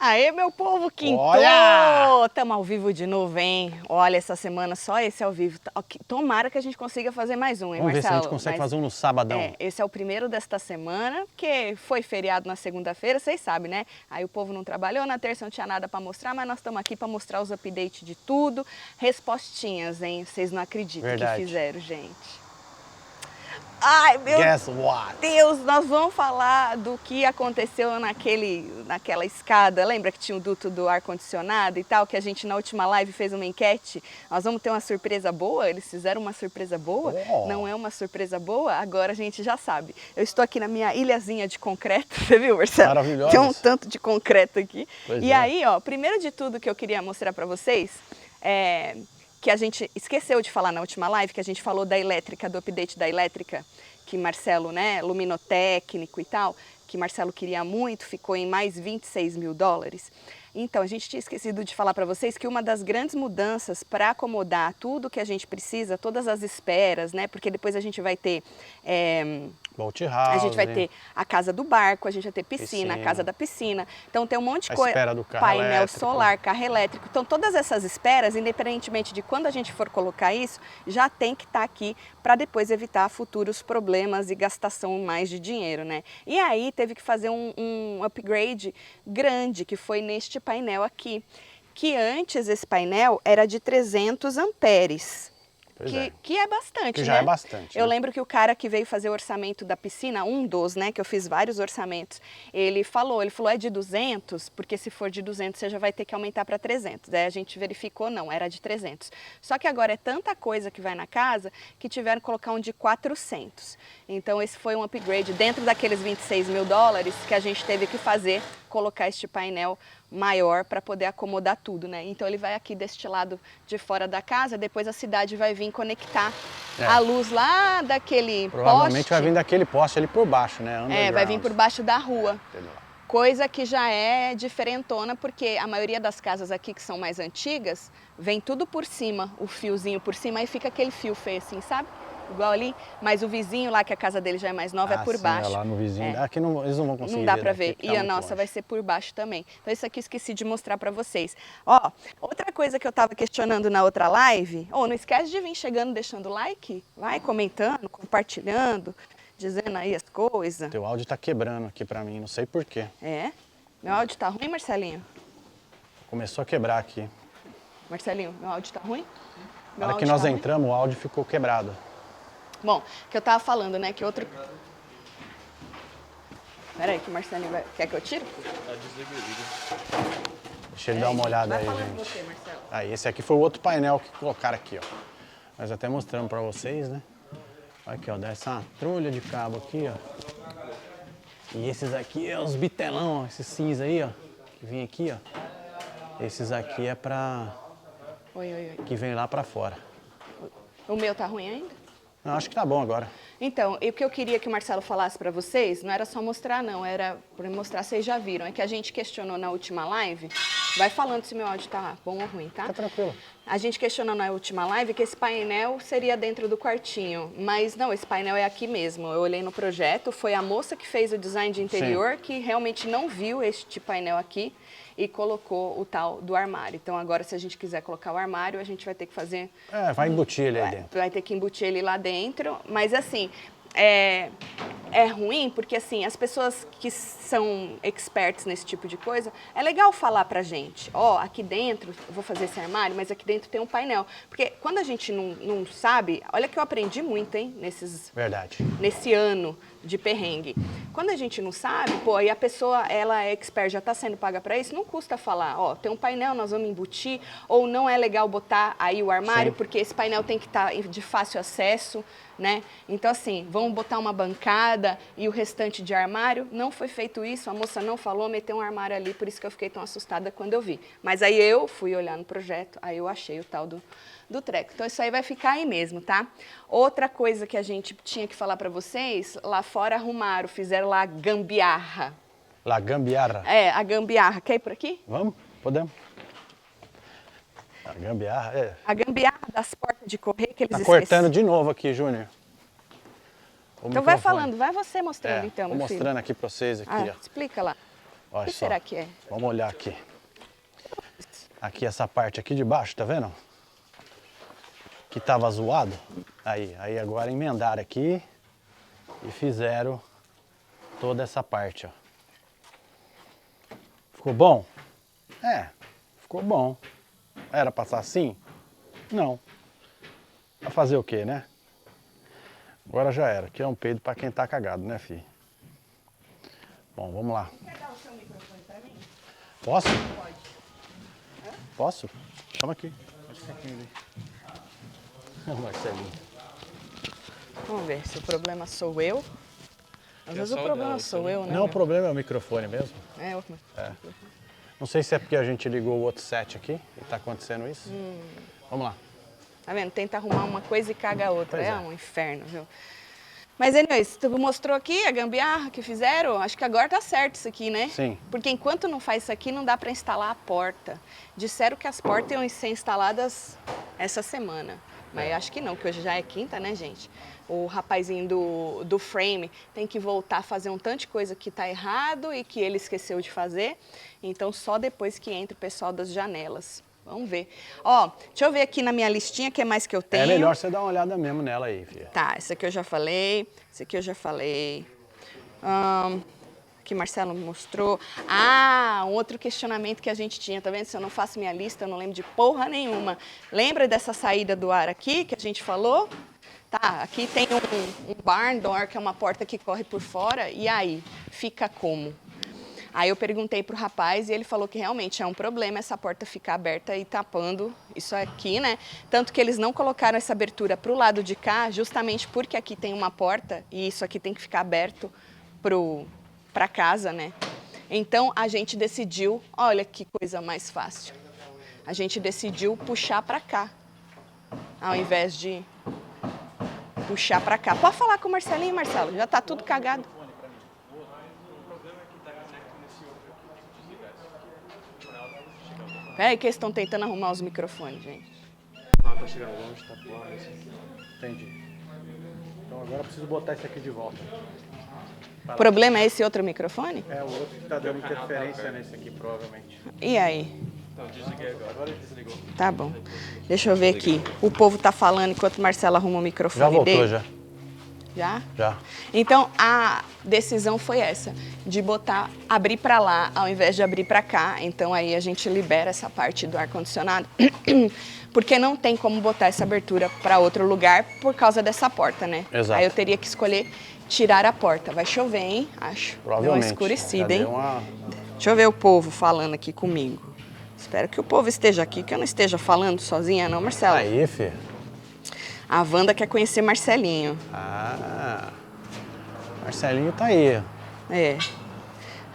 Aê, meu povo, quintou! Olha! Tamo ao vivo de novo, hein? Olha, essa semana só esse ao vivo. Tomara que a gente consiga fazer mais um, hein, Vamos ver se a Marcelo? gente consegue fazer um no sabadão. Esse é o primeiro desta semana, porque foi feriado na segunda-feira, vocês sabem, né? Aí o povo não trabalhou, na terça não tinha nada pra mostrar, mas nós estamos aqui pra mostrar os updates de tudo. Respostinhas, hein? Vocês não acreditam Verdade. que fizeram, gente. Ai, meu Guess what? Deus, nós vamos falar do que aconteceu naquela escada. Lembra que tinha o duto do ar-condicionado e tal, que a gente na última live fez uma enquete? Nós vamos ter uma surpresa boa? Eles fizeram uma surpresa boa? Oh. Não é uma surpresa boa? Agora a gente já sabe. Eu estou aqui na minha ilhazinha de concreto, você viu, Marcelo? Maravilhosa. Tem um tanto de concreto aqui. Pois e é. aí, ó, primeiro de tudo que eu queria mostrar para vocês é que a gente esqueceu de falar na última live, que a gente falou da elétrica, do update da elétrica, que Marcelo, né, luminotécnico e tal, que Marcelo queria muito, ficou em mais 26 mil dólares. Então, a gente tinha esquecido de falar para vocês que uma das grandes mudanças para acomodar tudo que a gente precisa, todas as esperas, né, porque depois a gente vai ter... Boat house. A gente vai ter a casa do barco, a gente vai ter piscina, a casa da piscina. Então tem um monte de coisa. Espera do carro painel elétrico. solar, carro elétrico. Então todas essas esperas, independentemente de quando a gente for colocar isso, já tem que estar aqui para depois evitar futuros problemas e gastação mais de dinheiro, né? E aí teve que fazer um upgrade grande, que foi neste painel aqui. Que antes esse painel era de 300 amperes. Que é bastante, que né? já é bastante. Eu né? lembro que o cara que veio fazer o orçamento da piscina, um dos, né, que eu fiz vários orçamentos, ele falou é de 200, porque se for de 200 você já vai ter que aumentar para 300. Aí a gente verificou, não, era de 300. Só que agora é tanta coisa que vai na casa que tiveram que colocar um de 400. Então esse foi um upgrade dentro daqueles 26 mil dólares que a gente teve que fazer, colocar este painel maior para poder acomodar tudo, né? Então ele vai aqui deste lado de fora da casa, depois a cidade vai vir conectar a luz lá daquele Provavelmente poste. vai vir daquele poste ali por baixo, né? Vai vir por baixo da rua. Entendeu? Coisa que já é diferentona, porque a maioria das casas aqui que são mais antigas, vem tudo por cima, o fiozinho por cima, aí fica aquele fio feio assim, sabe? Igual ali, mas o vizinho lá, que a casa dele já é mais nova, é por baixo. Lá no vizinho. Aqui não, eles não vão conseguir Não dá pra ver. daqui, E a nossa vai ser por baixo também. Então isso aqui esqueci de mostrar pra vocês. Ó, outra coisa que eu tava questionando na outra live, não esquece de vir chegando, deixando like, vai comentando, compartilhando, dizendo aí as coisas. Teu áudio tá quebrando aqui pra mim, não sei porquê. É? Meu áudio tá ruim, Marcelinho? Começou a quebrar aqui. Marcelinho, meu áudio tá ruim? Na hora que nós entramos, o áudio ficou quebrado. Bom, que eu tava falando, né, que outro... Peraí, que o Marcelinho vai... Quer que eu tire? Deixa ele dar uma olhada aí, Vai gente. falando você, Marcelo. Aí, esse aqui foi o outro painel que colocaram aqui, ó. Nós até mostramos pra vocês, né? Olha aqui, ó, dá essa trolha de cabo aqui, ó. E esses aqui é os bitelão, ó, esses cinza aí, ó, que vem aqui, ó. Esses aqui é pra... Oi. que vem lá pra fora. O meu tá ruim ainda? Eu acho que tá bom agora. Então, e o que eu queria que o Marcelo falasse para vocês, não era só mostrar não, era para mostrar, vocês já viram, é que a gente questionou na última live, vai falando se meu áudio tá bom ou ruim, tá? Fica tranquilo. A gente questionou na última live que esse painel seria dentro do quartinho, mas não, esse painel é aqui mesmo. Eu olhei no projeto, foi a moça que fez o design de interior que realmente não viu este painel aqui e colocou o tal do armário. Então agora, se a gente quiser colocar o armário, a gente vai ter que fazer... Vai embutir ele aí dentro. Vai ter que embutir ele lá dentro, mas assim, é ruim porque assim, as pessoas que são experts nesse tipo de coisa, é legal falar pra gente, aqui dentro, eu vou fazer esse armário, mas aqui dentro tem um painel. Porque quando a gente não sabe, olha que eu aprendi muito, hein, nesse ano de perrengue. Quando a gente não sabe, e a pessoa, ela é expert, já está sendo paga para isso, não custa falar, tem um painel, nós vamos embutir, ou não é legal botar aí o armário, porque esse painel tem que estar de fácil acesso, né? Então assim, vamos botar uma bancada e o restante de armário. Não foi feito isso, a moça não falou, meteu um armário ali, por isso que eu fiquei tão assustada quando eu vi. Mas aí eu fui olhar no projeto, aí eu achei o tal do treco. Então isso aí vai ficar aí mesmo, tá? Outra coisa que a gente tinha que falar pra vocês, lá fora arrumaram, fizeram lá a gambiarra. La gambiarra? A gambiarra. Quer ir por aqui? Vamos? Podemos. A gambiarra, A gambiarra das portas de correio que eles esqueceram. Tá cortando de novo aqui, Júnior. Então vai falando, vai você mostrando então, meu filho. Vou mostrando aqui pra vocês, aqui, ó. Explica lá. Olha O que só. será que é? Vamos olhar aqui. Aqui, essa parte aqui de baixo, tá vendo? Que tava zoado. Aí agora emendaram aqui e fizeram toda essa parte, ó. Ficou bom? É, ficou bom. Era passar assim? Não. Vai fazer o quê, né? Agora já era. Aqui é um peido pra quem tá cagado, né, filho? Bom, vamos lá. Quer dar o seu microfone pra mim? Posso? Pode. Posso? Chama aqui. Pode ficar aqui ali. Marcelinho. Vamos ver se o problema sou eu. Às vezes o problema sou eu, né? Não, o problema é o microfone mesmo. É, Não sei se é porque a gente ligou o outro set aqui e tá acontecendo isso. Vamos lá. Tá vendo? Tenta arrumar uma coisa e caga a outra. Pois É é. um inferno, viu? Mas, anyways, tu mostrou aqui a gambiarra que fizeram? Acho que agora tá certo isso aqui, né? Sim. Porque enquanto não faz isso aqui, não dá para instalar a porta. Disseram que as portas iam ser instaladas essa semana. Mas acho que não, que hoje já é quinta, né, gente? O rapazinho do frame tem que voltar a fazer um tanto de coisa que tá errado e que ele esqueceu de fazer. Então, só depois que entra o pessoal das janelas. Vamos ver. Ó, deixa eu ver aqui na minha listinha o que mais que eu tenho. É melhor você dar uma olhada mesmo nela aí, filha. Tá, esse aqui eu já falei. Esse aqui eu já falei. Que Marcelo mostrou. Ah, um outro questionamento que a gente tinha, tá vendo? Se eu não faço minha lista, eu não lembro de porra nenhuma. Lembra dessa saída do ar aqui que a gente falou? Tá, aqui tem um barn door, que é uma porta que corre por fora. E aí, fica como? Aí eu perguntei pro rapaz e ele falou que realmente é um problema essa porta ficar aberta e tapando isso aqui, né? Tanto que eles não colocaram essa abertura pro lado de cá, justamente porque aqui tem uma porta e isso aqui tem que ficar aberto pra casa, né? Então a gente decidiu, olha que coisa mais fácil. A gente decidiu puxar pra cá, ao invés de puxar pra cá. Pode falar com o Marcelinho, Marcelo, já tá tudo cagado. Peraí que eles estão tentando arrumar os microfones, gente. Ah, tá chegando longe, tá claro. Entendi. Então agora eu preciso botar esse aqui de volta. O problema é esse outro microfone? É o outro que tá dando interferência nesse aqui, provavelmente. E aí? Então, desliguei agora. Agora ele desligou. Tá bom. Deixa eu ver aqui. O povo tá falando enquanto o Marcelo arruma o microfone Já voltou, dele. já. Já? Já. Então, a decisão foi essa, de abrir para lá ao invés de abrir para cá. Então, aí a gente libera essa parte do ar-condicionado, porque não tem como botar essa abertura para outro lugar por causa dessa porta, né? Exato. Aí eu teria que escolher tirar a porta. Vai chover, hein? Acho. Deu uma Provavelmente. escurecida, Já hein? deu uma... Deixa eu ver o povo falando aqui comigo. Espero que o povo esteja aqui, que eu não esteja falando sozinha, não, Marcelo. Aí, filho. A Wanda quer conhecer Marcelinho. Ah, Marcelinho tá aí. É.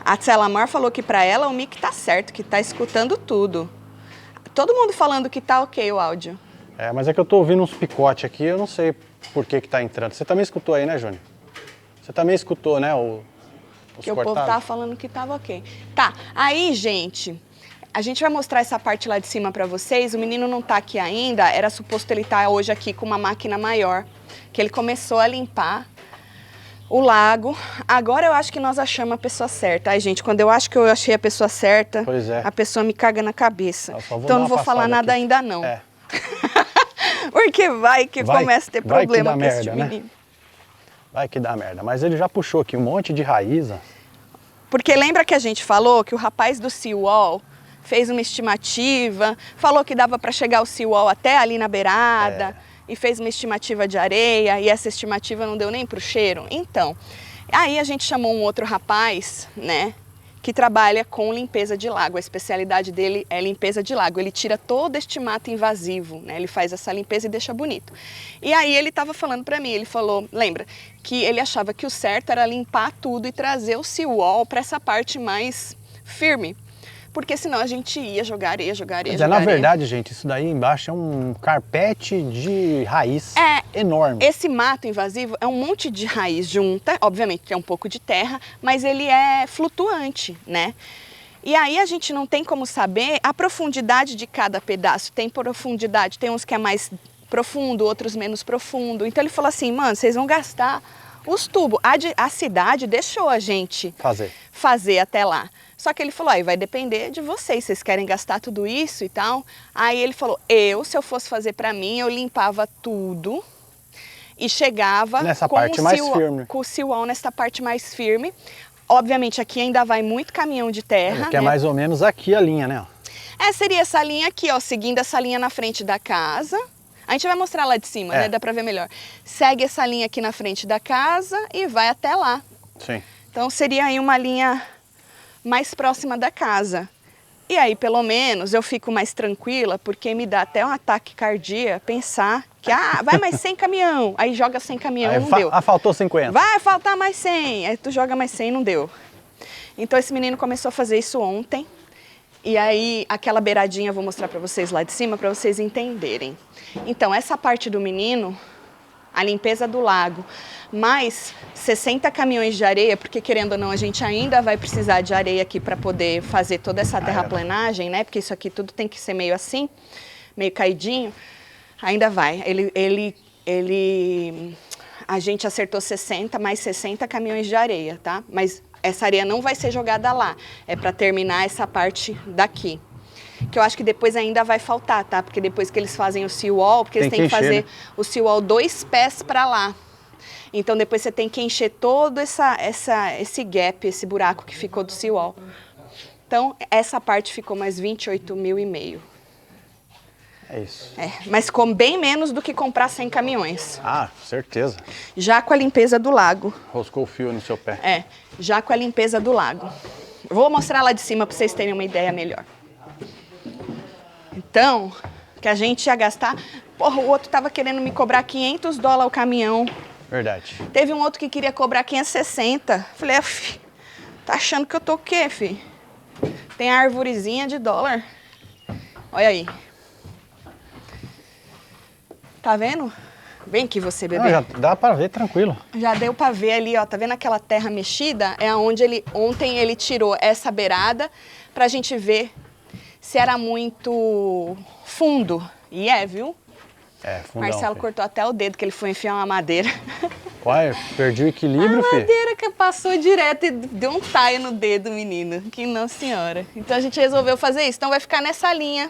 A Tselamar falou que pra ela o mic tá certo, que tá escutando tudo. Todo mundo falando que tá ok o áudio. É, mas é que eu tô ouvindo uns picotes aqui, eu não sei por que tá entrando. Você também escutou aí, né, Júnior? Você também escutou, né, os Que o povo tava falando que tava ok. Tá, aí, gente, a gente vai mostrar essa parte lá de cima pra vocês. O menino não tá aqui ainda, era suposto ele estar hoje aqui com uma máquina maior, que ele começou a limpar o lago. Agora eu acho que nós achamos a pessoa certa. Ai, gente, quando eu acho que eu achei a pessoa certa, Pois é. a pessoa me caga na cabeça. Eu só vou Então dar eu não uma vou falar passada nada aqui. ainda não. É. Porque vai que Vai- começa a ter vai que problema dá com esse merda, né? menino. Vai que dá merda. Mas ele já puxou aqui um monte de raiz, ó. Porque lembra que a gente falou que o rapaz do Seawall fez uma estimativa, falou que dava para chegar o Seawall até ali na beirada, e fez uma estimativa de areia, e essa estimativa não deu nem pro cheiro? Então, aí a gente chamou um outro rapaz, né, que trabalha com limpeza de lago. A especialidade dele é limpeza de lago. Ele tira todo este mato invasivo, né? Ele faz essa limpeza e deixa bonito. E aí ele estava falando para mim, ele falou, lembra, que ele achava que o certo era limpar tudo e trazer o seawall para essa parte mais firme. Porque senão a gente ia jogar areia, jogar areia, Mas jogar na areia. verdade, gente, isso daí embaixo é um carpete de raiz enorme. Esse mato invasivo é um monte de raiz junta, obviamente que é um pouco de terra, mas ele é flutuante, né? E aí a gente não tem como saber a profundidade de cada pedaço. Tem profundidade, tem uns que é mais profundo, outros menos profundo. Então ele falou assim, mano, vocês vão gastar os tubos. A cidade deixou a gente fazer até lá. Só que ele falou, aí vai depender de vocês querem gastar tudo isso e tal. Aí ele falou, se eu fosse fazer para mim, eu limpava tudo e chegava nessa parte mais firme. Com o silol nessa parte mais firme. Obviamente aqui ainda vai muito caminhão de terra. Que é mais ou menos aqui a linha, né? Seria essa linha aqui, ó, seguindo essa linha na frente da casa. A gente vai mostrar lá de cima, né? Dá pra ver melhor. Segue essa linha aqui na frente da casa e vai até lá. Sim. Então seria aí uma linha mais próxima da casa. E aí, pelo menos, eu fico mais tranquila, porque me dá até um ataque cardíaco pensar que, vai mais 100 caminhão. Aí joga 100 caminhão, não deu. Faltou 50. Vai faltar mais 100. Aí tu joga mais 100, não deu. Então esse menino começou a fazer isso ontem. E aí, aquela beiradinha eu vou mostrar pra vocês lá de cima, pra vocês entenderem. Então, essa parte do menino, a limpeza do lago, mais 60 caminhões de areia, porque querendo ou não, a gente ainda vai precisar de areia aqui para poder fazer toda essa terraplanagem, né? Porque isso aqui tudo tem que ser meio assim, meio caidinho. Ainda vai. A gente acertou 60, mais 60 caminhões de areia, tá? Mas essa areia não vai ser jogada lá, é para terminar essa parte daqui. Que eu acho que depois ainda vai faltar, tá? Porque depois que eles fazem o seawall, porque eles têm que fazer o seawall 2 pés para lá. Então depois você tem que encher todo esse gap, esse buraco que ficou do seawall. Então essa parte ficou mais 28 mil e meio. É isso. Mas ficou bem menos do que comprar 100 caminhões. Certeza. Já com a limpeza do lago. Roscou o fio no seu pé. Já com a limpeza do lago. Vou mostrar lá de cima para vocês terem uma ideia melhor. Então, que a gente ia gastar... Porra, o outro tava querendo me cobrar $500 o caminhão. Verdade. Teve um outro que queria cobrar 560. Falei, tá achando que eu tô o quê, fi? Tem a arvorezinha de dólar. Olha aí. Tá vendo? Vem aqui você, bebê. Já dá pra ver tranquilo. Já deu pra ver ali, ó. Tá vendo aquela terra mexida? É onde ontem ele tirou essa beirada pra gente ver se era muito fundo. E viu? Fundão. Marcelo cortou até o dedo, que ele foi enfiar uma madeira. Uai, perdi o equilíbrio, filho. A madeira que passou direto e deu um taio no dedo, menino. Que não, senhora. Então a gente resolveu fazer isso. Então vai ficar nessa linha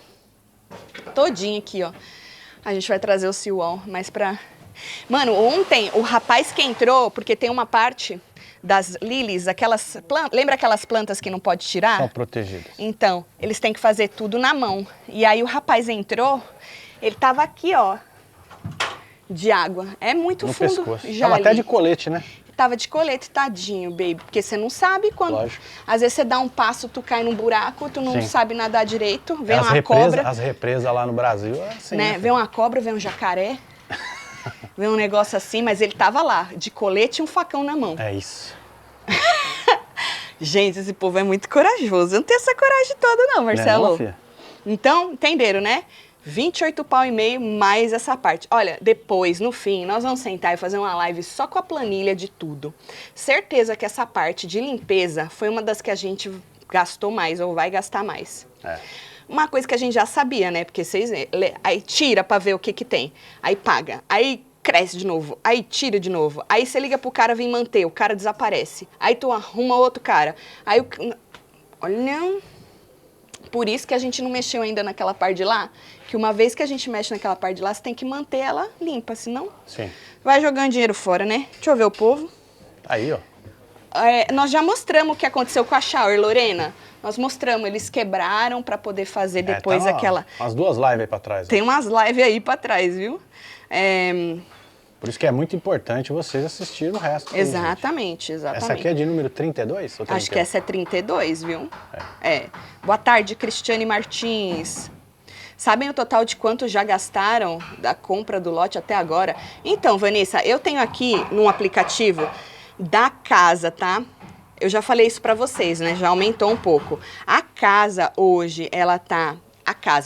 todinha aqui, ó. A gente vai trazer o seawall mais pra... Mano, ontem o rapaz que entrou, porque tem uma parte das lilies, lembra aquelas plantas que não pode tirar? São protegidas. Então, eles têm que fazer tudo na mão. E aí o rapaz entrou, ele tava aqui, ó, de água. É muito no fundo. Pescoço. Já tava ali. Até de colete, né? Tava de colete, tadinho, baby. Porque você não sabe quando... Lógico. Às vezes você dá um passo, tu cai num buraco, tu não sabe nadar direito. Vem cobra. As represas lá no Brasil é assim, né? Vem uma cobra, vem um jacaré. Vem um negócio assim, mas ele tava lá, de colete e um facão na mão. É isso. Gente, esse povo é muito corajoso. Eu não tenho essa coragem toda não, Marcelo. Não, então, entenderam, né? 28 pau e meio mais essa parte. Olha, depois, no fim, nós vamos sentar e fazer uma live só com a planilha de tudo. Certeza que essa parte de limpeza foi uma das que a gente gastou mais ou vai gastar mais. Uma coisa que a gente já sabia, né? Porque vocês... Aí tira pra ver o que tem. Aí paga. Aí cresce de novo. Aí tira de novo. Aí você liga pro cara vir manter. O cara desaparece. Aí tu arruma outro cara. Aí o... Olha... Por isso que a gente não mexeu ainda naquela parte de lá. Que uma vez que a gente mexe naquela parte de lá, você tem que manter ela limpa. Senão... Sim. Vai jogando dinheiro fora, né? Deixa eu ver o povo. Aí, ó. Nós já mostramos o que aconteceu com a shower, Lorena. Nós mostramos, eles quebraram para poder fazer depois aquela... Umas 2 lives aí para trás. Tem umas lives aí para trás, viu? Por isso que é muito importante vocês assistirem o resto. Exatamente, exatamente. Essa aqui é de número 32? Ou 31? Acho que essa é 32, viu? Boa tarde, Cristiane Martins. Sabem o total de quanto já gastaram da compra do lote até agora? Então, Vanessa, eu tenho aqui num aplicativo da casa, tá? Eu já falei isso pra vocês, né? Já aumentou um pouco. A casa hoje, ela tá...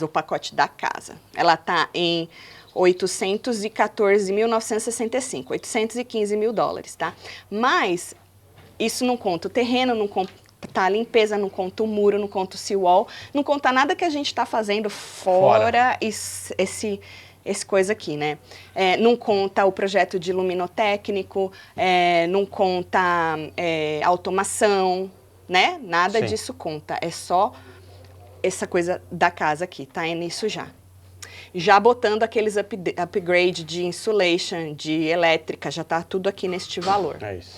o pacote da casa, ela tá em 814.965, 815 mil dólares, tá? Mas isso não conta o terreno, não conta a limpeza, não conta o muro, não conta o seawall, não conta nada que a gente tá fazendo fora. esse coisa aqui, né? Não conta o projeto de luminotécnico, não conta automação, né? Nada Sim. disso conta, é só essa coisa da casa aqui, tá? É nisso já. Já botando aqueles upgrade de insulation, de elétrica, já tá tudo aqui neste valor. É isso.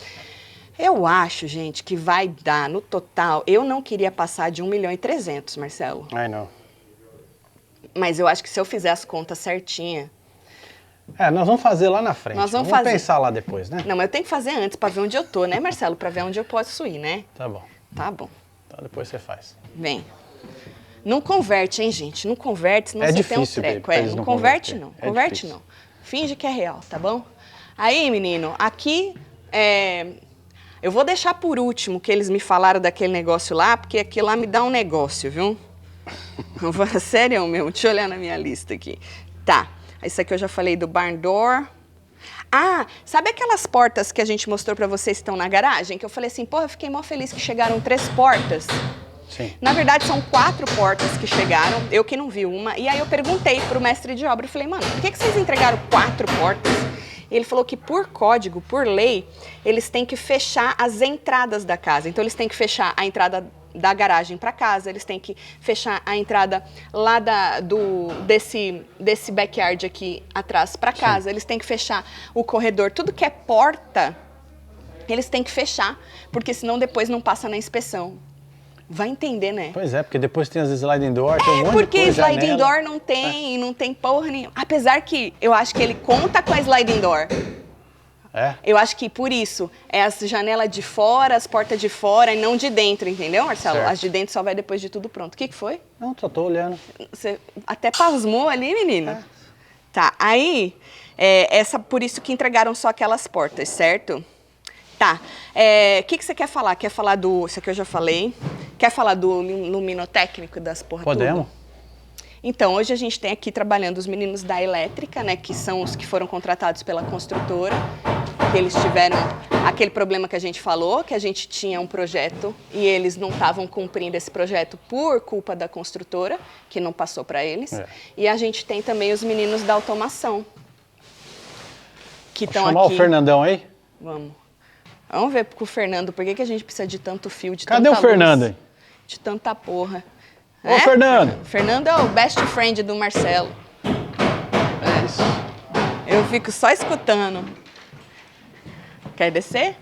Eu acho, gente, que vai dar no total, eu não queria passar de 1.300.000, Marcelo. I know. Mas eu acho que se eu fizer as contas certinha... Nós vamos fazer lá na frente. Nós vamos fazer. Pensar lá depois, né? Não, mas eu tenho que fazer antes pra ver onde eu tô, né, Marcelo? Pra ver onde eu posso ir, né? Tá bom. Tá bom. Então depois você faz. Vem. Não converte, hein, gente? Não converte, senão você tem um difícil, treco. pra eles Não não converte, converter. não. É Converte, difícil. não. Finge que é real, tá bom? Aí, menino, aqui... Eu vou deixar por último que eles me falaram daquele negócio lá, porque aquilo lá me dá um negócio, viu? Sério, meu? Deixa eu olhar na minha lista aqui. Tá. Isso aqui eu já falei do barn door. Ah, sabe aquelas portas que a gente mostrou pra vocês que estão na garagem? Que eu falei assim, porra, eu fiquei mó feliz que chegaram 3 portas. Sim. Na verdade, são 4 portas que chegaram, eu que não vi uma. E aí eu perguntei pro mestre de obra, eu falei, mano, por que vocês entregaram 4 portas? Ele falou que por código, por lei, eles têm que fechar as entradas da casa. Então, eles têm que fechar a entrada da garagem para casa, eles têm que fechar a entrada lá desse backyard aqui atrás para casa, Sim. Eles têm que fechar o corredor, tudo que é porta, eles têm que fechar, porque senão depois não passa na inspeção. Vai entender, né? Pois é, porque depois tem as sliding door, tem um monte porque de coisa, sliding door não tem, não tem porra nenhuma. Apesar que eu acho que ele conta com a sliding door. Eu acho que por isso, é as janelas de fora, as portas de fora e não de dentro, entendeu, Marcelo? Certo. As de dentro só vai depois de tudo pronto. O que foi? Não, só tô olhando. Você até pasmou ali, menina? Tá, aí, por isso que entregaram só aquelas portas, certo? Tá, o que você quer falar? Quer falar do, isso aqui eu já falei, quer falar do luminotécnico das porra Podemos? Tudo? Então, hoje a gente tem aqui trabalhando os meninos da elétrica, né, que são os que foram contratados pela construtora, que eles tiveram aquele problema que a gente falou, que a gente tinha um projeto e eles não estavam cumprindo esse projeto por culpa da construtora, que não passou para eles. E a gente tem também os meninos da automação, que estão aqui. Chamar o Fernandão aí? Vamos ver com o Fernando, por que a gente precisa de tanto fio, de Cadê tanta o Fernando aí? De tanta porra. Ô, Fernando! O Fernando é o best friend do Marcelo. Isso. Eu fico só escutando. Quer descer?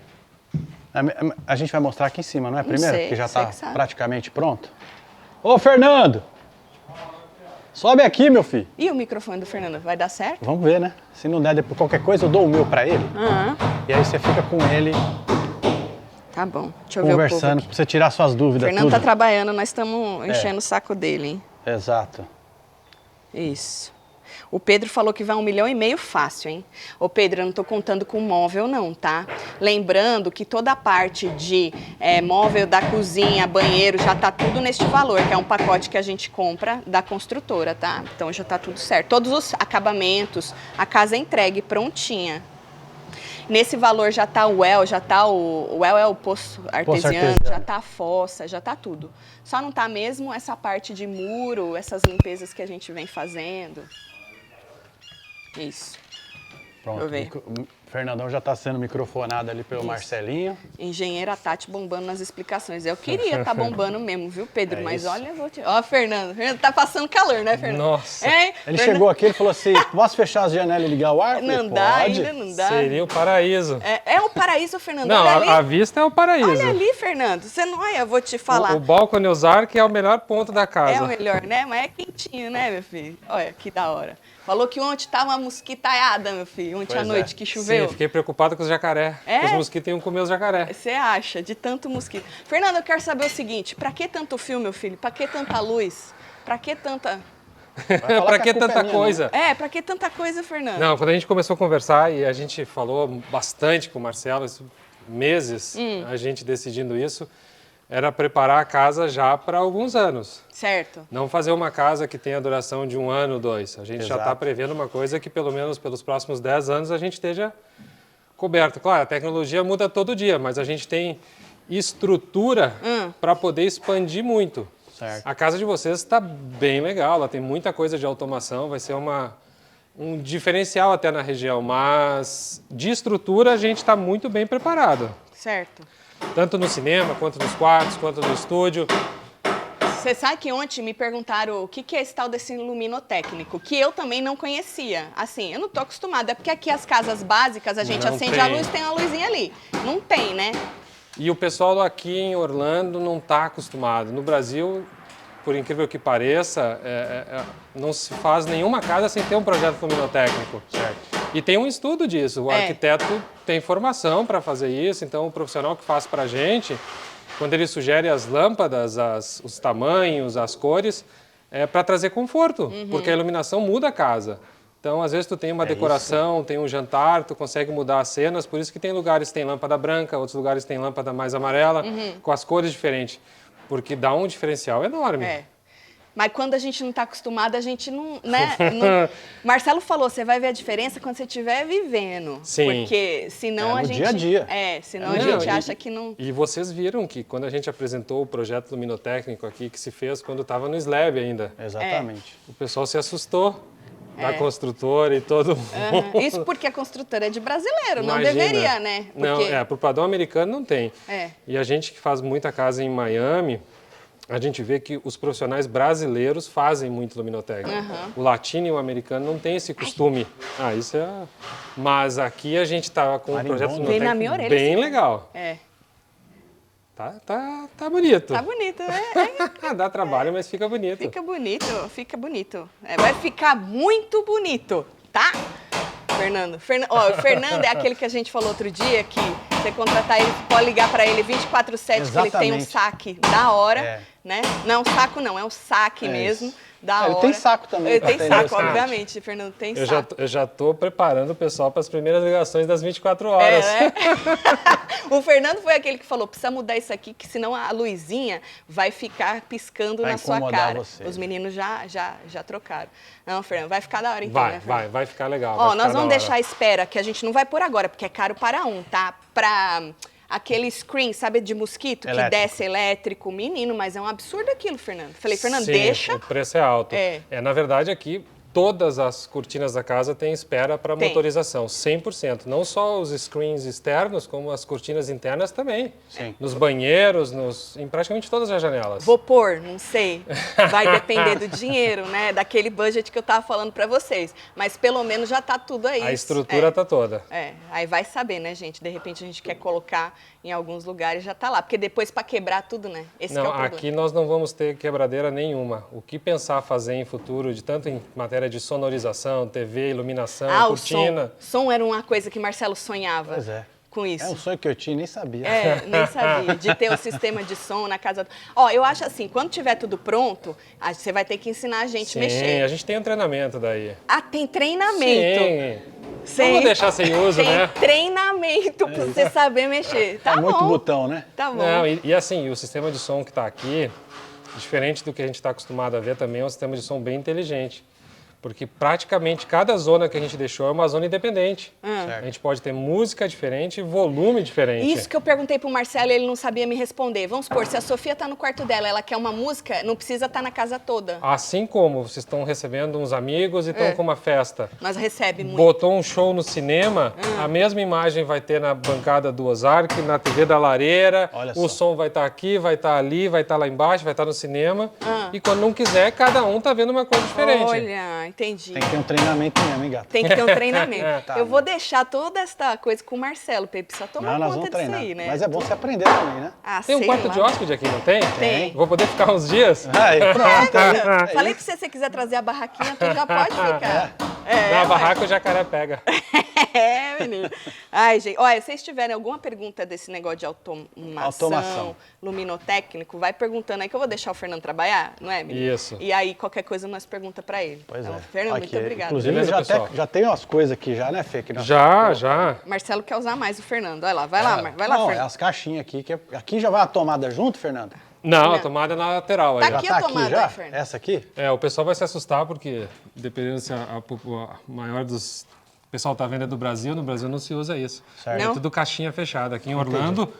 A gente vai mostrar aqui em cima, não é? Não Primeiro, sei, que já você está que sabe. praticamente pronto. Ô, Fernando! Sobe aqui, meu filho. E o microfone do Fernando, vai dar certo? Vamos ver, né? Se não der depois qualquer coisa, eu dou o meu pra ele. E aí você fica com ele Tá bom, deixa eu ver o povo conversando, aqui. pra você tirar suas dúvidas. O Fernando tudo. tá trabalhando, nós estamos enchendo o saco dele, hein? Exato. Isso. O Pedro falou que vai 1,5 milhão fácil, hein? Ô Pedro, eu não tô contando com móvel não, tá? Lembrando que toda a parte de móvel da cozinha, banheiro, já tá tudo neste valor, que é um pacote que a gente compra da construtora, tá? Então já tá tudo certo. Todos os acabamentos, a casa é entregue prontinha. Nesse valor já tá o well, o well é o poço artesiano, já tá a fossa, já tá tudo. Só não tá mesmo essa parte de muro, essas limpezas que a gente vem fazendo. Isso. Pronto. O Fernandão já está sendo microfonado ali pelo Marcelinho. Engenheira Tati bombando nas explicações. Eu queria estar bombando mesmo, viu, Pedro? Mas isso. olha, eu vou te... Ó, Fernando tá passando calor, né, Fernando? Nossa. Ele chegou aqui e falou assim, posso fechar as janelas e ligar o ar? Não dá, ainda não dá. Seria o paraíso. É o paraíso, Fernando. Não, olha ali. a vista é o paraíso. Olha ali, Fernando. Você não olha, eu vou te falar. O balcone usar que é o melhor ponto da casa. É o melhor, né? Mas é quentinho, né, meu filho? Olha, que da hora. Falou que ontem tava uma mosquitaiada, meu filho. Ontem à noite que choveu. Sim, fiquei preocupado com os jacaré. Os mosquitos iam comer os jacaré. Você acha, de tanto mosquito. Fernando, eu quero saber o seguinte, pra que tanto fio, meu filho? Pra que tanta luz? Pra que tanta... Pra que tanta coisa? Pra que tanta coisa, Fernando? Não, quando a gente começou a conversar e a gente falou bastante com o Marcelo, meses, a gente decidindo isso, era preparar a casa já para alguns anos. Certo. Não fazer uma casa que tenha duração de 1 ano, 2. A gente já está prevendo uma coisa que pelo menos pelos próximos 10 anos a gente esteja coberto. Claro, a tecnologia muda todo dia, mas a gente tem estrutura para poder expandir muito. Certo. A casa de vocês está bem legal, ela tem muita coisa de automação, vai ser uma um diferencial até na região, mas de estrutura a gente está muito bem preparado. Certo. Tanto no cinema, quanto nos quartos, quanto no estúdio. Você sabe que ontem me perguntaram o que é esse tal desse luminotécnico, que eu também não conhecia. Assim, eu não tô acostumada, é porque aqui as casas básicas, a gente Não acende tem. a luz, tem uma luzinha ali. Não tem, né? E o pessoal aqui em Orlando não está acostumado. No Brasil, por incrível que pareça, não se faz nenhuma casa sem ter um projeto luminotécnico. Certo. E tem um estudo disso. O arquiteto tem formação para fazer isso, então o profissional que faz para a gente, quando ele sugere as lâmpadas, os tamanhos, as cores, é para trazer conforto, porque a iluminação muda a casa. Então, às vezes, tu tem uma decoração, tem um jantar, tu consegue mudar as cenas, por isso que tem lugares que tem lâmpada branca, outros lugares tem lâmpada mais amarela, com as cores diferentes, porque dá um diferencial enorme. Mas quando a gente não está acostumado, a gente não, né? Marcelo falou, você vai ver a diferença quando você estiver vivendo. Sim. Porque senão no a gente... dia a dia. Senão a gente acha que não... E vocês viram que quando a gente apresentou o projeto luminotécnico aqui, que se fez quando estava no Slab ainda, Exatamente. o pessoal se assustou da construtora e todo mundo. Isso porque a construtora é de brasileiro, não Imagina. deveria, né? Porque... Não, pro padrão americano não tem. É. E a gente que faz muita casa em Miami, a gente vê que os profissionais brasileiros fazem muito luminotécnico. O latino e o americano não tem esse costume. Isso é... Mas aqui a gente estava com um projeto Vem na minha luminotécnico orelha, bem assim. legal. Tá bonito. Tá bonito, né? Dá trabalho, mas fica bonito. Fica bonito, fica bonito. Vai ficar muito bonito, tá? Fernando. O Fernando é aquele que a gente falou outro dia, que você contratar ele, pode ligar para ele 24/7, que ele tem um saque da hora, né? Não é um saco não, é um saque mesmo, da hora. Ele tem saco também. Ele tem saco, obviamente, Fernando tem saco. Eu já tô preparando o pessoal para as primeiras ligações das 24 horas. O Fernando foi aquele que falou, precisa mudar isso aqui, que senão a luzinha vai ficar piscando na sua cara. Você. Os meninos já trocaram. Não, Fernando, vai ficar da hora então, né, Fernando? Vai ficar legal. Ó, nós vamos deixar à espera, que a gente não vai por agora, porque é caro para tá? Para aquele screen, sabe, de mosquito, que desce elétrico. Menino, mas é um absurdo aquilo, Fernando. Falei, Fernando, Sim, deixa. O preço é alto. Na verdade, aqui, todas as cortinas da casa têm espera para motorização, 100%. Não só os screens externos, como as cortinas internas também. Sim. Nos banheiros, em praticamente todas as janelas. Vou pôr, não sei. Vai depender do dinheiro, né? Daquele budget que eu tava falando para vocês. Mas pelo menos já tá tudo aí. A estrutura tá toda. Aí vai saber, né, gente? De repente a gente quer colocar em alguns lugares, já tá lá. Porque depois para quebrar tudo, né? Esse Não, que é o problema. aqui nós não vamos ter quebradeira nenhuma. O que pensar fazer em futuro, de tanto em matéria de sonorização, TV, iluminação, cortina... O som era uma coisa que Marcelo sonhava. Pois é. Com isso. É um sonho que eu tinha, nem sabia. Nem sabia. De ter o sistema de som na casa. Ó, eu acho assim, quando tiver tudo pronto, você vai ter que ensinar a gente a mexer. Sim, a gente tem um treinamento daí. Tem treinamento. Sim. Vamos deixar sem uso, né? Tem treinamento pra você saber mexer. Tá bom. Muito botão, né? Tá bom. Não, e assim, o sistema de som que está aqui, diferente do que a gente está acostumado a ver também, é um sistema de som bem inteligente. Porque praticamente cada zona que a gente deixou é uma zona independente. A gente pode ter música diferente e volume diferente. Isso que eu perguntei pro Marcelo e ele não sabia me responder. Vamos supor, se a Sofia tá no quarto dela, ela quer uma música, não precisa estar na casa toda. Assim como vocês estão recebendo uns amigos e estão com uma festa. Mas recebe muito. Botou um show no cinema, a mesma imagem vai ter na bancada do Ozark, na TV da Lareira. O som vai estar aqui, vai estar ali, vai estar lá embaixo, vai estar no cinema. E quando não quiser, cada um tá vendo uma coisa diferente. Olha, entendi. Tem que ter um treinamento mesmo, hein, gato? Tem que ter um treinamento. Eu vou deixar toda esta coisa com o Marcelo, pra ele precisar tomar nós conta vamos disso treinar. aí, né? Mas é bom você aprender também, né? Tem um quarto de hóspede aqui, não tem? Tem. Vou poder ficar uns dias? Aí, pronto. Falei pra você quiser trazer a barraquinha, tu já pode ficar. Na barraca o jacaré pega. Menino. Ai, gente. Olha, se vocês tiverem alguma pergunta desse negócio de automação, luminotécnico, vai perguntando aí que eu vou deixar o Fernando trabalhar, não é, menino? Isso. E aí, qualquer coisa, nós pergunta pra ele. Pois então, é. Fernando, muito obrigada. Inclusive, Beleza, já tem umas coisas aqui já, né, Fê? Que Já. Marcelo quer usar mais o Fernando. Vai lá, vai lá, Não, Fernando. as caixinhas aqui. Aqui já vai a tomada junto, Fernando? Não, a tomada é na lateral aí. Tá aqui Já a tá tomada, aqui já? Fernando. Essa aqui? O pessoal vai se assustar porque, dependendo se a maior dos... O pessoal tá vendo é do Brasil, no Brasil não se usa isso. Certo. É Não? tudo caixinha fechada. Aqui em Orlando,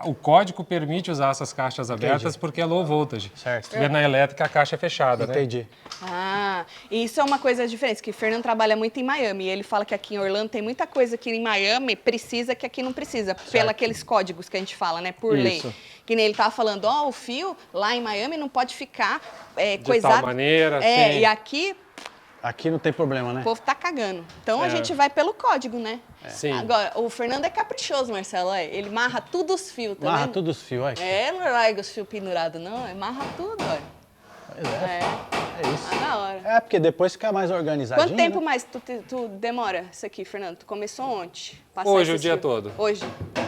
o código permite usar essas caixas abertas porque é low voltage. Certo. E na elétrica a caixa é fechada, né? Entendi. Ah, e isso é uma coisa diferente, que o Fernando trabalha muito em Miami. E ele fala que aqui em Orlando tem muita coisa que em Miami precisa que aqui não precisa, pelos aqueles códigos que a gente fala, né, por lei. Isso. Que nem ele tava falando, ó, o fio lá em Miami não pode ficar De coisado. tal maneira, É, sim. e aqui Aqui não tem problema, né? o povo tá cagando. Então a gente vai pelo código, né? Sim. Agora, o Fernando é caprichoso, Marcelo, ele marra tudo os fios, tá Marra vendo? tudo os fios, olha. É, não larga os fios pendurados, não, ele marra tudo, olha. Pois é. É isso. Tá na hora. É, porque depois fica mais organizadinho. Quanto tempo né? mais tu demora isso aqui, Fernando? Tu começou ontem? Passar Hoje, esses o dia fios? todo. Hoje.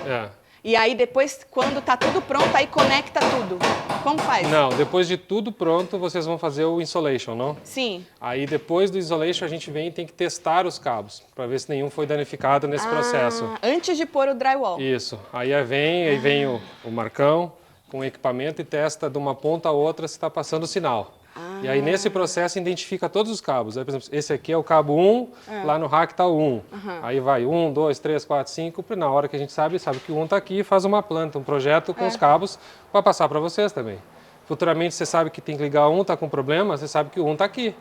É. E aí depois, quando tá tudo pronto, aí conecta tudo. Como faz? Não, depois de tudo pronto, vocês vão fazer o insulation, não? Sim. Aí depois do insulation a gente vem e tem que testar os cabos, para ver se nenhum foi danificado nesse processo. Antes de pôr o drywall. Isso. Aí vem o Marcão com o equipamento e testa de uma ponta a outra se está passando o sinal. E aí nesse processo identifica todos os cabos. Aí, por exemplo, esse aqui é o cabo 1, lá no rack está o 1. Aí vai 1, 2, 3, 4, 5. Na hora que a gente sabe que o 1 está aqui e faz uma planta, um projeto com os cabos para passar para vocês também. Futuramente você sabe que tem que ligar um, está com problema, você sabe que o 1 está aqui.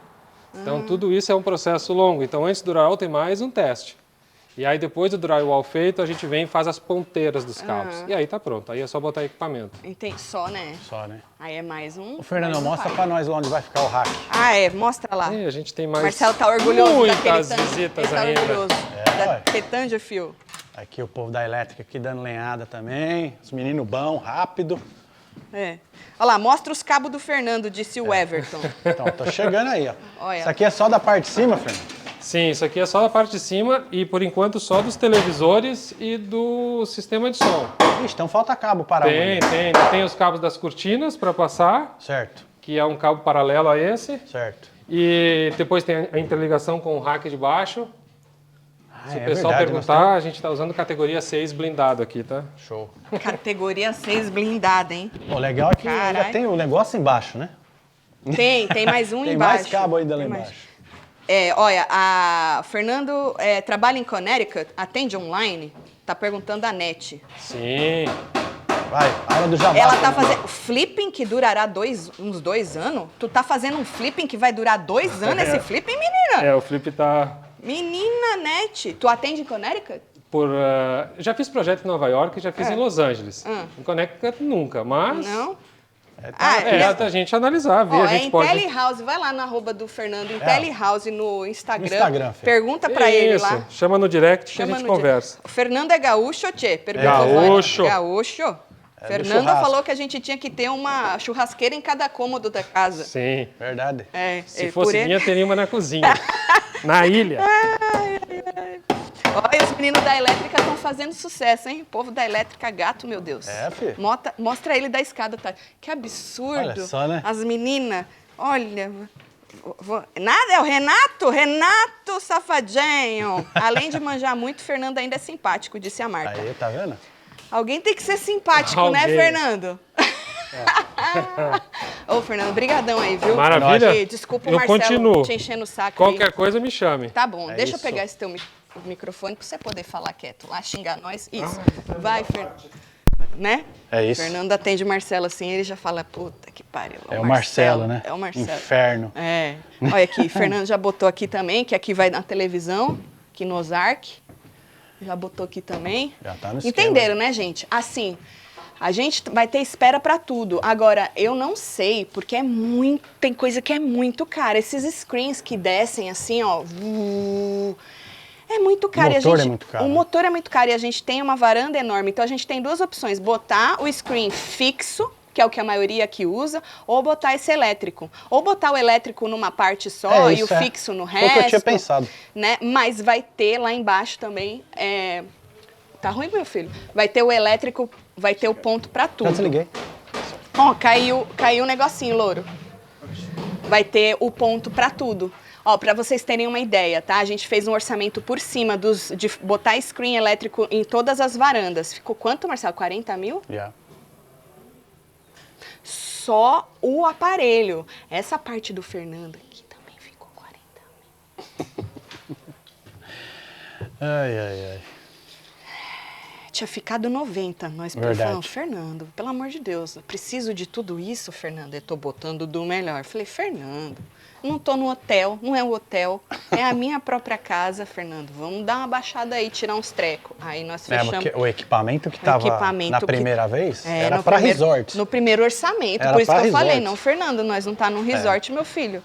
Então tudo isso é um processo longo. Então antes do drywall tem mais um teste. E aí depois do drywall feito, a gente vem e faz as ponteiras dos cabos. E aí tá pronto, aí é só botar equipamento. Entendi. Só, né? Só, né? Aí é mais um. Ô, Fernando, mais um mostra par. pra nós lá onde vai ficar o rack. Ah, é. Mostra lá. E a gente tem mais Marcelo tá orgulhoso muitas daquele tanto. visitas Ele tá ainda. orgulhoso. ué. Daquele tanto de fio. Aqui o povo da elétrica aqui dando lenhada também. Os meninos bom, rápido. É. Olha lá, mostra os cabos do Fernando, disse o Everton. Então, tô chegando aí, ó. Olha. Isso aqui é só da parte de cima, Fernando? Sim, isso aqui é só da parte de cima e, por enquanto, só dos televisores e do sistema de som. Ixi, então falta cabo para Tem, onde? tem. Tem os cabos das cortinas para passar, Certo, que é um cabo paralelo a esse. certo. E depois tem a interligação com o rack de baixo. Ah, Se o é pessoal verdade, nós perguntar, a gente está usando categoria 6 blindado aqui, tá? temos- Show. Categoria 6 blindada, hein? O legal é que ainda Carai. tem o negócio embaixo, né? Tem mais um Tem embaixo. mais cabo ainda lá Tem mais. embaixo. É, olha, a Fernando trabalha em Connecticut, atende online, tá perguntando a NET. Sim. Vai, a hora do jabá. Ela tá Fernando. fazendo flipping que durará uns 2 anos? Tu tá fazendo um flipping que vai durar 2 anos esse flipping, menina? É, o Flip tá Menina, NET, tu atende em Connecticut? por... já fiz projeto em Nova York e já fiz em Los Angeles. Em Connecticut nunca, mas... Não? É, da gente analisar, ver, Ó, a gente pode... IntelliHouse, vai lá na arroba do Fernando, IntelliHouse no Instagram. No Instagram, filho. Pergunta pra ele Isso, lá. chama no direct que Chama a gente no dia. conversa. O Fernando é gaúcho, tchê? Perguntou Gaúcho. lá. Gaúcho. do Fernando churrasco. falou que a gente tinha que ter uma churrasqueira em cada cômodo da casa. Sim. Verdade. É, Se por fosse ele- minha, teria uma na cozinha. Na ilha. Olha, os meninos da elétrica estão fazendo sucesso, hein? O povo da elétrica gato, meu Deus. É, fi. Mostra ele da escada, tá? Que absurdo. Olha só, né? As meninas, olha... Nada, é o Renato safadinho. Além de manjar muito, Fernando ainda é simpático, disse a Marta. Aí, tá vendo? Alguém tem que ser simpático, né, Alguém. Fernando? Ô, Fernando, brigadão aí, viu? Maravilha. E desculpa o Eu Marcelo continuo. te enchendo o saco Qualquer aí. coisa me chame. Tá bom, É deixa eu isso. pegar esse teu microfone pra você poder falar quieto lá, xingar nós. Isso. Vai, Fernando. Né? É isso. Fernando atende o Marcelo assim, ele já fala, puta que pariu. É o Marcelo, né? É o Marcelo. Inferno. É. Olha aqui, Fernando já botou aqui também, que aqui vai na televisão, aqui no Ozark. Já botou aqui também. Já tá no esquema. Entenderam, né, gente? Assim, a gente vai ter espera pra tudo. Agora, eu não sei, porque tem coisa que é muito cara. Esses screens que descem assim, ó, é muito caro. O e a motor gente, é muito caro. O motor é muito caro e a gente tem uma varanda enorme. Então a gente tem duas opções: botar o screen fixo, que é o que a maioria aqui usa, ou botar esse elétrico. Ou botar o elétrico numa parte só É, e o isso é. fixo no Foi o resto. que eu tinha pensado. Né? Mas vai ter lá embaixo também. Tá ruim, meu filho? Vai ter o elétrico, vai ter o ponto pra Já tudo. desliguei. Ó, caiu um negocinho, louro. Vai ter o ponto pra tudo. Ó, pra vocês terem uma ideia, tá? A gente fez um orçamento por cima de botar screen elétrico em todas as varandas. Ficou quanto, Marcelo? 40 mil? Já. Só o aparelho. Essa parte do Fernando aqui também ficou 40 mil. Ai, ai, ai. tinha ficado 90. Nós falamos, Fernando, pelo amor de Deus, eu preciso de tudo isso, Fernando. Eu tô botando do melhor. Falei, Fernando, não tô no hotel, não é o hotel, é a minha própria casa, Fernando. Vamos dar uma baixada aí, tirar uns trecos. Aí nós fechamos. O equipamento que estava na primeira vez era para resort. No primeiro orçamento. Era por isso que eu falei, não, Fernando, nós não tá num resort, meu filho.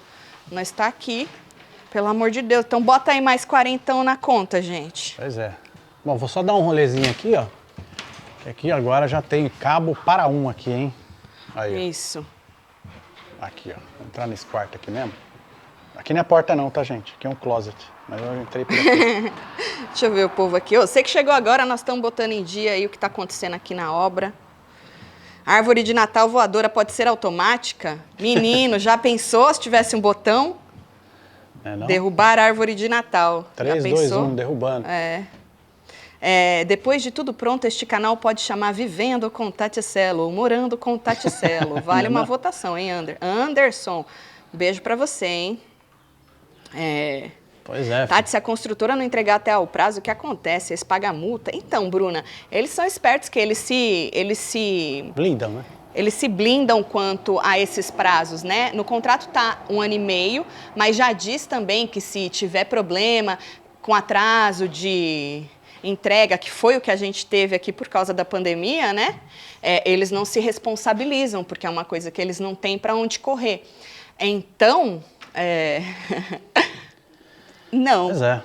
Nós tá aqui, pelo amor de Deus. Então bota aí mais 40 na conta, gente. Pois é. Bom, vou só dar um rolezinho aqui, ó. Aqui agora já tem cabo para um aqui, hein? Aí, isso. Aqui, ó. Vou entrar nesse quarto aqui mesmo. Aqui não é porta não, tá, gente? Aqui é um closet. Mas eu entrei por aqui. Deixa eu ver o povo aqui. Você que chegou agora, nós estamos botando em dia aí o que está acontecendo aqui na obra. A árvore de Natal voadora pode ser automática? Menino, já pensou se tivesse um botão? Não? Derrubar a árvore de Natal. 3, 2, 1, derrubando. Depois de tudo pronto, este canal pode chamar Vivendo com Taticelo ou Morando com Taticelo. Vale uma votação, hein, Anderson? Um beijo pra você, hein? Pois é. Tati, se a construtora não entregar até o prazo, o que acontece? Eles pagam a multa? Então, Bruna, eles são espertos que eles se blindam, né? Eles se blindam quanto a esses prazos, né? No contrato tá 1 ano e meio, mas já diz também que se tiver problema com atraso de entrega, que foi o que a gente teve aqui por causa da pandemia, né? Eles não se responsabilizam, porque é uma coisa que eles não têm para onde correr. Então, não. Pois é.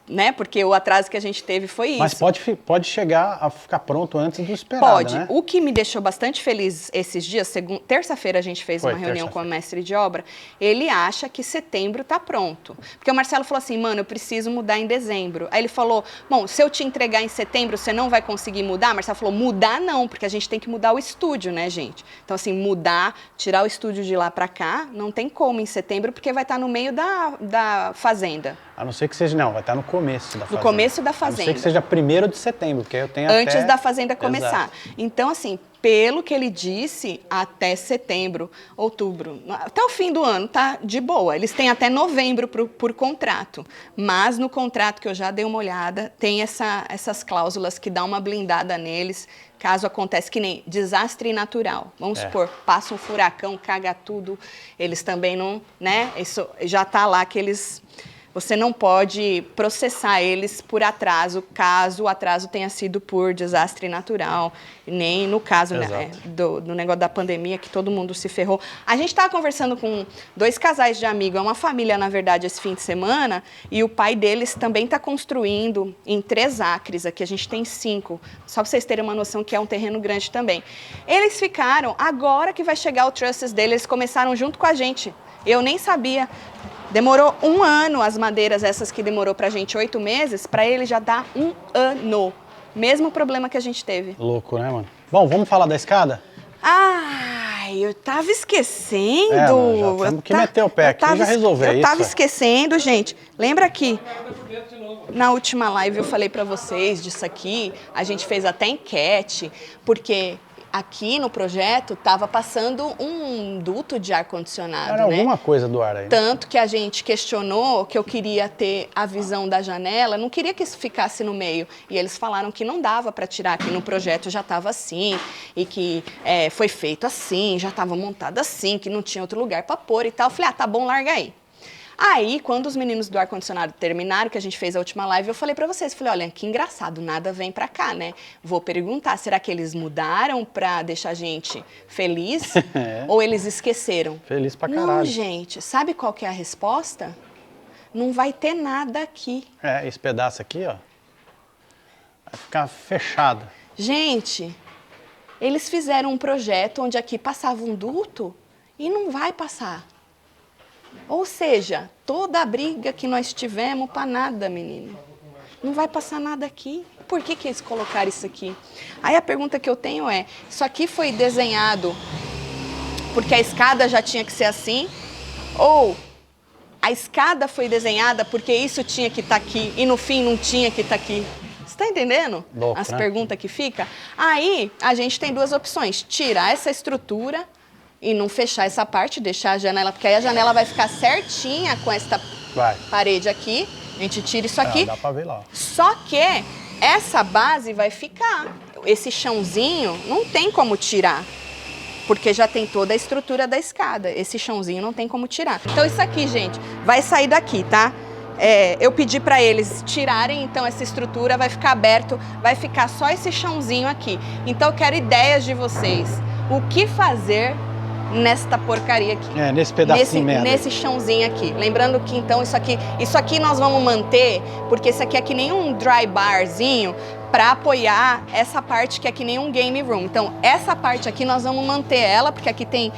Né? Porque o atraso que a gente teve foi isso. Mas pode chegar a ficar pronto antes do esperado, pode. Né? O que me deixou bastante feliz esses dias, terça-feira a gente fez uma reunião com o mestre de obra, ele acha que setembro está pronto. Porque o Marcelo falou assim, mano, eu preciso mudar em dezembro. Aí ele falou, bom, se eu te entregar em setembro, você não vai conseguir mudar? O Marcelo falou, mudar não, porque a gente tem que mudar o estúdio, né, gente? Então, assim, mudar, tirar o estúdio de lá para cá, não tem como em setembro, porque vai estar no meio da fazenda. A não ser que seja, não, vai estar no começo da fazenda. No começo da fazenda. A não ser que seja 1º de setembro, porque eu tenho antes da fazenda começar. Exato. Então, assim, pelo que ele disse, até setembro, outubro, até o fim do ano, tá de boa. Eles têm até novembro por contrato. Mas no contrato que eu já dei uma olhada, tem essas cláusulas que dão uma blindada neles, caso aconteça que nem desastre natural. Vamos supor, passa um furacão, caga tudo. Eles também não, né? Isso já tá lá que eles... Você não pode processar eles por atraso, caso o atraso tenha sido por desastre natural, nem no caso, né, do negócio da pandemia, que todo mundo se ferrou. A gente estava conversando com 2 casais de amigos, é uma família, na verdade, esse fim de semana, e o pai deles também está construindo em 3 acres, aqui a gente tem 5, só para vocês terem uma noção que é um terreno grande também. Eles ficaram, agora que vai chegar o trusses deles, eles começaram junto com a gente, eu nem sabia. Demorou 1 ano as madeiras, essas que demorou pra gente 8 meses, pra ele já dá 1 ano. Mesmo problema que a gente teve. Louco, né, mano? Bom, vamos falar da escada? Ai, eu tava esquecendo. Mano, já temos que meter o pé aqui e já resolver isso. Eu tava esquecendo, gente. Lembra aqui? Na última live eu falei pra vocês disso aqui, a gente fez até enquete, porque... Aqui no projeto estava passando um duto de ar-condicionado, Era alguma coisa do ar aí. Tanto que a gente questionou que eu queria ter a visão da janela, não queria que isso ficasse no meio. E eles falaram que não dava para tirar, que no projeto já estava assim, e que foi feito assim, já estava montado assim, que não tinha outro lugar para pôr e tal. Eu falei, tá bom, larga aí. Aí, quando os meninos do ar-condicionado terminaram, que a gente fez a última live, eu falei pra vocês, falei, olha, que engraçado, nada vem pra cá, né? Vou perguntar, será que eles mudaram pra deixar a gente feliz? Ou eles esqueceram? Feliz pra caralho. Não, gente, sabe qual que é a resposta? Não vai ter nada aqui. Esse pedaço aqui, ó, vai ficar fechado. Gente, eles fizeram um projeto onde aqui passava um duto e não vai passar. Ou seja, toda a briga que nós tivemos para nada, menino. Não vai passar nada aqui. Por que eles colocaram isso aqui? Aí a pergunta que eu tenho é, isso aqui foi desenhado porque a escada já tinha que ser assim? Ou a escada foi desenhada porque isso tinha que estar aqui e no fim não tinha que estar aqui? Você está entendendo? Louco, as né? perguntas que ficam? Aí a gente tem 2 opções. Tirar essa estrutura e não fechar essa parte, deixar a janela, porque aí a janela vai ficar certinha com esta parede aqui. A gente tira isso aqui. Dá pra ver lá. Só que essa base vai ficar. Esse chãozinho não tem como tirar, porque já tem toda a estrutura da escada. Esse chãozinho não tem como tirar. Então isso aqui, gente, vai sair daqui, tá? Eu pedi para eles tirarem, então essa estrutura vai ficar aberto, vai ficar só esse chãozinho aqui. Então eu quero ideias de vocês. O que fazer nesta porcaria aqui? Nesse pedacinho mesmo. Nesse chãozinho aqui. Lembrando que então isso aqui nós vamos manter, porque isso aqui é que nem um dry barzinho para apoiar essa parte que é que nem um game room. Então essa parte aqui nós vamos manter ela, porque aqui tem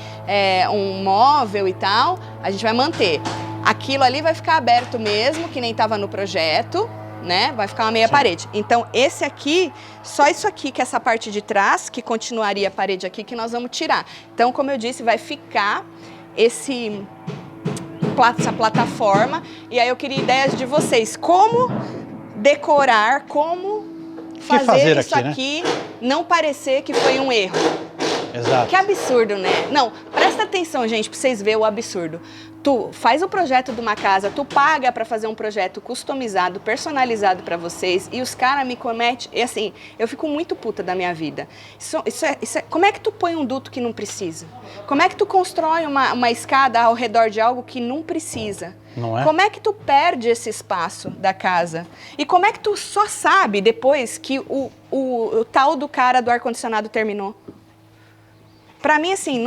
um móvel e tal, a gente vai manter. Aquilo ali vai ficar aberto mesmo, que nem estava no projeto, né? Vai ficar uma meia parede. Então, esse aqui, só isso aqui, que é essa parte de trás, que continuaria a parede aqui, que nós vamos tirar. Então, como eu disse, vai ficar essa plataforma. E aí eu queria ideias de vocês. Como decorar, como fazer isso aqui, né? Não parecer que foi um erro. Exato. Que absurdo, né? Não, presta atenção, gente, pra vocês verem o absurdo. Tu faz o projeto de uma casa, tu paga pra fazer um projeto customizado, personalizado pra vocês, e os caras me cometem, e assim, eu fico muito puta da minha vida. Como é que tu põe um duto que não precisa? Como é que tu constrói uma escada ao redor de algo que não precisa? Não é? Como é que tu perde esse espaço da casa? E como é que tu só sabe depois que o tal do cara do ar-condicionado terminou? Pra mim, assim,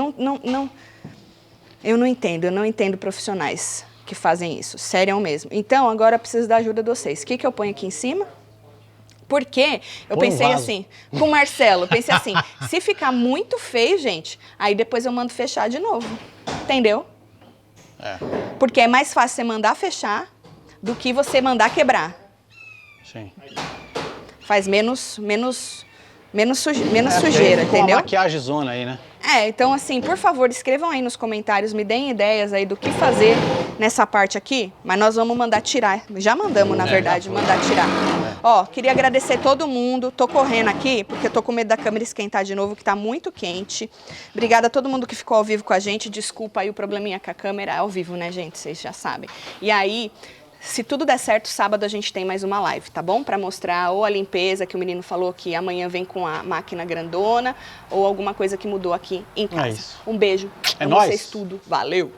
eu não entendo profissionais que fazem isso, sério mesmo. Então, agora eu preciso da ajuda de vocês. O que eu ponho aqui em cima? Porque eu pensei assim, com o Marcelo, pensei assim, se ficar muito feio, gente, aí depois eu mando fechar de novo, entendeu? Porque é mais fácil você mandar fechar do que você mandar quebrar. Sim. Faz menos sujeira, entendeu? Uma maquiagem zona aí, né? Então assim, por favor, escrevam aí nos comentários, me deem ideias aí do que fazer nessa parte aqui, mas nós vamos mandar tirar. Já mandamos, na verdade, mandar tirar. Ó, queria agradecer todo mundo, tô correndo aqui, porque eu tô com medo da câmera esquentar de novo, que tá muito quente. Obrigada a todo mundo que ficou ao vivo com a gente, desculpa aí o probleminha com a câmera, é ao vivo, né, gente? Vocês já sabem. E aí, se tudo der certo, sábado a gente tem mais uma live, tá bom? Pra mostrar ou a limpeza que o menino falou que amanhã vem com a máquina grandona ou alguma coisa que mudou aqui em casa. É isso. Um beijo. É Amo nóis. vocês tudo. Valeu!